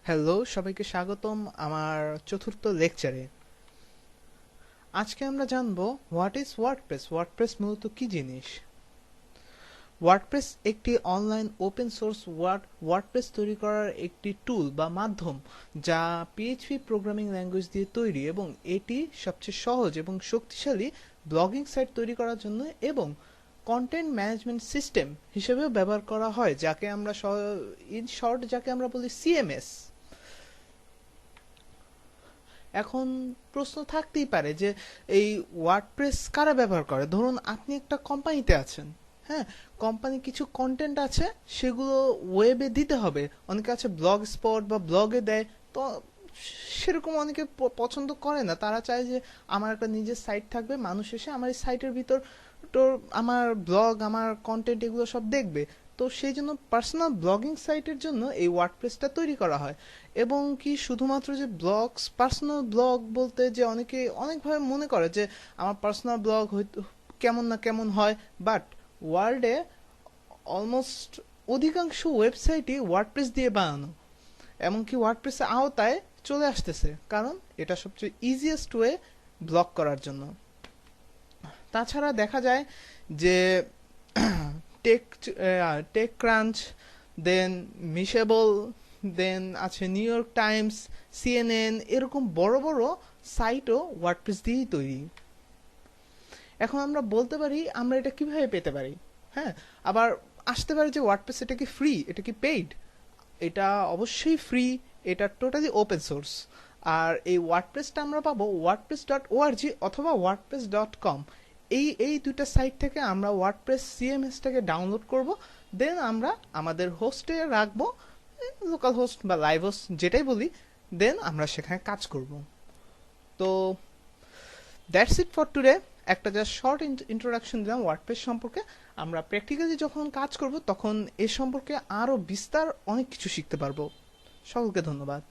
Hello, সবাইকে স্বাগতম আমার চতুর্থ লেকচারে। আজকে আমরা জানব হোয়াট ইজ ওয়ার্ডপ্রেস। ওয়ার্ডপ্রেস মূলত কি জিনিস। ওয়ার্ডপ্রেস একটি অনলাইন ওপেন সোর্স ওয়ার্ডপ্রেস তৈরি করার একটি টুল বা মাধ্যম, যা পিএইচপি প্রোগ্রামিং ল্যাঙ্গুয়েজ দিয়ে তৈরি, এবং এটি সবচেয়ে সহজ এবং শক্তিশালী ব্লগিং সাইট তৈরি করার জন্য এবং কন্টেন্ট ম্যানেজমেন্ট সিস্টেম হিসেবেও ব্যবহার করা হয়, যাকে আমরা ইন শর্ট বলি সিএমএস। এখন প্রশ্ন থাকতেই পারে যে এই ওয়ার্ডপ্রেস কারা ব্যবহার করে। ধরুন আপনি একটা কোম্পানিতে আছেন, হ্যাঁ, কোম্পানি কিছু কন্টেন্ট আছে, সেগুলো ওয়েবে দিতে হবে। অনেকে আছে ব্লগ স্পট বা ব্লগে দেয়, তো সেরকম অনেকে পছন্দ করে না। তারা চায় যে আমার একটা নিজের সাইট থাকবে, মানুষ এসে আমার এই সাইটের ভিতর আমার ব্লগ, আমার কন্টেন্ট এগুলো সব দেখবে। তো সেই জন্য পার্সোনাল ব্লগিং সাইটের জন্য এই ওয়ার্ডপ্রেসটা তৈরি করা হয়। এবং কি শুধুমাত্র যে ব্লগস, পার্সোনাল ব্লগ বলতে যে অনেকে অনেকভাবে মনে করে যে আমার পার্সোনাল ব্লগ হয়তো কেমন না কেমন হয়, বাট ওয়ার্ল্ডে অলমোস্ট অধিকাংশ ওয়েবসাইটই ওয়ার্ডপ্রেস দিয়ে বানানো, এমনকি ওয়ার্ডপ্রেসের আওতায় চলে আসতেছে, কারণ এটা সবচেয়ে ইজিয়েস্ট ওয়ে ব্লগ করার জন্য। তাছাড়া দেখা যায় যে টেক ক্রাঞ্চ, দেন মিশেবল, দেন আছে নিউ ইয়র্ক টাইমস, সিএনএন, এরকম বড় বড় সাইটও ওয়ার্ডপ্রেস দিয়েই তৈরি। এখন আমরা বলতে পারি আমরা এটা কিভাবে পেতে পারি। হ্যাঁ, আবার আসতে পারে যে ওয়ার্ডপ্রেস এটা কি ফ্রি, এটা কি পেইড। এটা অবশ্যই ফ্রি, এটা টোটালি ওপেন সোর্স। আর এই ওয়ার্ডপ্রেসটা আমরা পাবো wordpress.org অথবা wordpress.com। এই দুইটা সাইট থেকে আমরা ওয়ার্ডপ্রেস সিএমএসটাকে ডাউনলোড করব, দেন আমরা আমাদের হোস্টে রাখবো, লোকাল হোস্ট বা লাইভ হোস্ট যেটাই বলি, দেন আমরা সেখানে কাজ করব। তো দ্যাটস ইট ফর টুডে। একটা জাস্ট শর্ট ইন্ট্রোডাকশন দিলাম ওয়ার্ডপ্রেস সম্পর্কে। আমরা প্র্যাকটিক্যালি যখন কাজ করব তখন এ সম্পর্কে আরও বিস্তার অনেক কিছু শিখতে পারবো। সকলকে ধন্যবাদ।